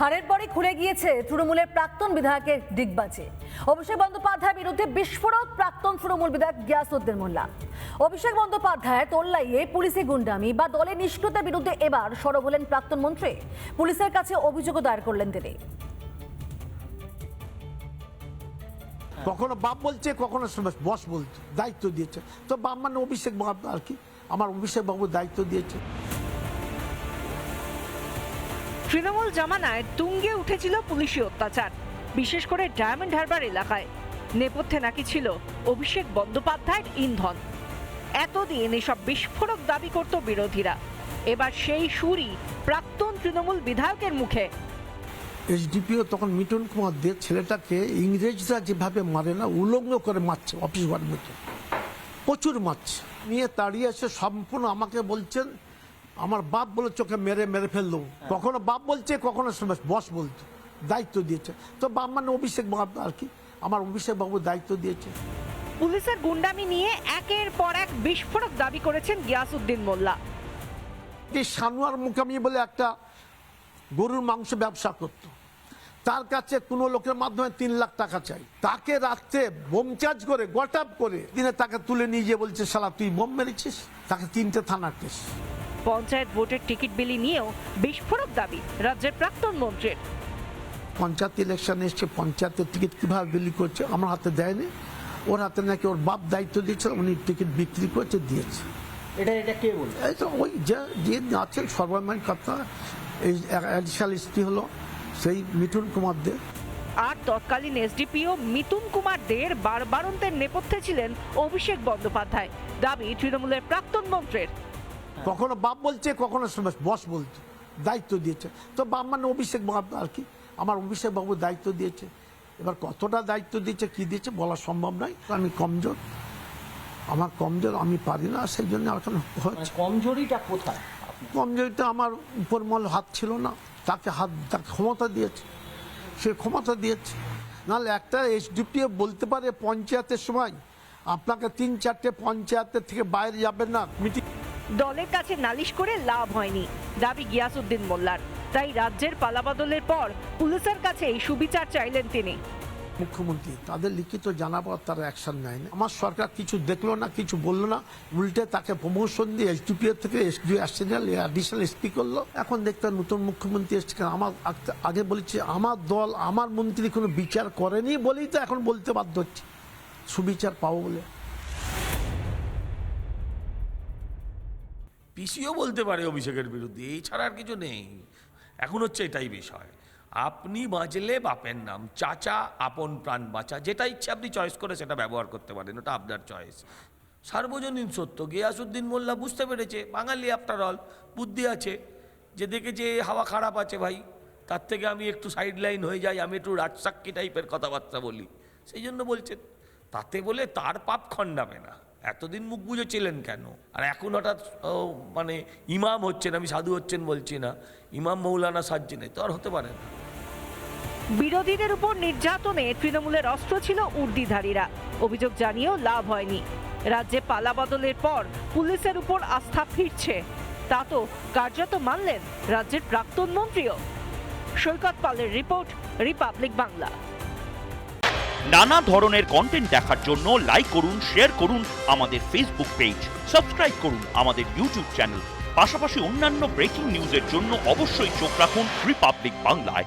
হারের পরে খুলে গিয়েছে তৃণমূলের প্রাক্তন বিধায়কের ডিগবাজি। অভিষেক বন্দ্যোপাধ্যায়ের বিরুদ্ধে বিস্ফোরক প্রাক্তন তৃণমূল বিধায়ক গিয়াসউদ্দিন মোল্লা। অভিষেক বন্দ্যোপাধ্যায়ের তোল্লাইয়ে পুলিশি গুন্ডামি বা দলের নিষ্ক্রিয়তার বিরুদ্ধে এবার সরব হলেন প্রাক্তন মন্ত্রী। পুলিশের কাছে অভিযোগও দায়ের করলেন তিনি। কখনো বাপ বলছে, কখনো বস বলছে, দায়িত্ব দিয়েছে। তো বাপ মানে অভিষেক বাবু, আর কি আমার অভিষেক বাবু দায়িত্ব দিয়েছে। তৃণমূল জামানায় তুঙ্গে উঠেছিল পুলিশি অত্যাচার, বিশেষ করে ডায়মন্ড হারবার এলাকায়। নেপথ্যে নাকি ছিল অভিষেক বন্দ্যোপাধ্যায়ের ইন্ধন। এতদিন এসব বিস্ফোরক দাবি করত বিরোধীরা। এবার সেই সুরই প্রাক্তন তৃণমূল বিধায়কের মুখে। এসডিপিও তখন মিঠুন কুমার দে ছেলেটাকে ইংরেজরা যেভাবে মারে না, উলঙ্গ করে মারছে, অফিস ঘর মতো প্রচুর মারছে। নিয়ে তাড়িয়ে এসে সম্পূর্ণ আমাকে বলছেন আমার বাপ বলে চোখে মেরে মেরে ফেললো। কখনো বাপ বলছে, কখনো বস বলছে, দায়িত্ব দিয়েছে। তো বাপ মানে অভিষেক বাবু, আর কি আমার অভিষেক বাবু দায়িত্ব দিয়েছে। পুলিশের গুন্ডামি নিয়ে একের পর এক বিস্ফোরক দাবি করেছেন গিয়াসউদ্দিন মোল্লা। সানোয়ার মুকামি বলে একটা গরুর মাংস ব্যবসা করত, তার কাছে কোনো লোকের মাধ্যমে 3 লাখ টাকা চাই। তাকে রাত্রে বোম চার্জ করে গটাপ করে দিনে তাকে তুলে নিয়ে গিয়ে বলছে শালা তুই বোম মেরেছিস। তাকে 3টে থানার কেস। পঞ্চায়েত ভোটের টিকিট বিলি নিয়েও বিস্ফোরক দাবি রাজ্যের প্রাক্তন মন্ত্রীর। পঞ্চায়েত ইলেকশন এসছে, পঞ্চায়েতের টিকিট কিভাবে বিলি করছে আমার হাতে দেয়নি, ওর হাতে নাকি ওর বাপ দায়িত্ব দিয়েছে, উনি টিকিট বিক্রি করছে, দিয়েছে। এটা কে বলছে? এই তো ওই যে আছেন সর্বময় কথা, এই অ্যাডিশনাল এসপি হলো সেই মিঠুন কুমার দে। আর তৎকালীন এসডিপিও মিতুন কুমার দের বারবারন্তের নেপথ্যে ছিলেন অভিষেক বন্দ্যোপাধ্যায়, দাবি তৃণমূলের প্রাক্তন মন্ত্রীর। কখনো বাপ বলছে, কখনো বস বলছে, দায়িত্ব দিয়েছে। তো বাপ মানে অভিষেক বাবু, আর কি আমার অভিষেক বাবু দায়িত্ব দিয়েছে। এবার কতটা দায়িত্ব দিয়েছে, কি দিয়েছে বলা সম্ভব নয়। আমি কমজোর, আমার কমজোর, আমি পারি না, সেই জন্য এখন হচ্ছে। কমজোরিটা কোথায়? কমজোরিটা আমার উপরমল হাত ছিল না, তাকে ক্ষমতা দিয়েছে, সে ক্ষমতা দিয়েছে। নাহলে একটা এসডিপিও বলতে পারে পঞ্চায়েতের সময় আপনাকে 3-4টে পঞ্চায়েতের থেকে বাইরে যাবেন না, মিটিং। দলের কাছে নালিশ করে লাভ হয়নি, দাবি গিয়াসউদ্দিন মোল্লার। তাই রাজ্যের পালাবদলের পর পুলিশের কাছে এই সুবিচার চাইলেন তিনি। মুখ্যমন্ত্রী তাদের লিখিত জানাবার তারা অ্যাকশন নেয় না। আমার সরকার কিছু দেখলো না, কিছু বললো না, উল্টে তাকে প্রমোশন দিয়ে এসডিপিও থেকে অ্যাডিশনাল এসপি করলো। এখন দেখতে নতুন মুখ্যমন্ত্রী এসছে। আমার আগে বলেছি আমার দল আমার মন্ত্রী কোনো বিচার করেনি বলেই তো এখন বলতে বাধ্য হচ্ছে সুবিচার পাবো বলে। পিসিও বলতে পারে অভিষেকের বিরুদ্ধে, এই ছাড়া আর কিছু নেই। এখন হচ্ছে এটাই বিষয়, আপনি বাঁচলে বাপের নাম, চাচা আপন প্রাণ বাঁচা, যেটা ইচ্ছে আপনি চয়েস করে সেটা ব্যবহার করতে পারেন, ওটা আপনার চয়েস। সার্বজনীন সত্য, গিয়াসউদ্দিন মোল্লা বুঝতে পেরেছে বাঙালি আফটার অল, বুদ্ধি আছে, যে দেখেছে হাওয়া খারাপ আছে ভাই, তার থেকে আমি একটু সাইড লাইন হয়ে যাই, আমি একটু রাজসাক্ষী টাইপের কথাবার্তা বলি, সেই জন্য বলছেন। তাতে বলে তার পাপ খণ্ডাবে না। এতদিন মুখ বুঝেছিলেন কেন, আর এখন হঠাৎ মানে ইমাম হচ্ছেন, আমি সাধু হচ্ছেন বলছি না, ইমাম মৌলানা সাজ্জেন, তো আর হতে পারে না। বিরোধীদের উপর নির্যাতনে তৃণমূলের অস্ত্র ছিল উর্দিধারীরা, অভিযোগ জানিয়েও লাভ হয়নি। রাজ্যে পালাবদলের পর পুলিশের উপর আস্থা ফিরছে, তা তো কার্যত মানলেন রাজ্যের প্রাক্তন মন্ত্রীও। সৈকত পালের রিপোর্ট, রিপাবলিক বাংলা। নানা ধরনের কন্টেন্ট দেখার জন্য লাইক করুন, শেয়ার করুন আমাদের ফেসবুক পেজ, সাবস্ক্রাইব করুন আমাদের ইউটিউব চ্যানেল। পাশাপাশি অন্যান্য ব্রেকিং নিউজের জন্য অবশ্যই চোখ রাখুন রিপাবলিক বাংলায়।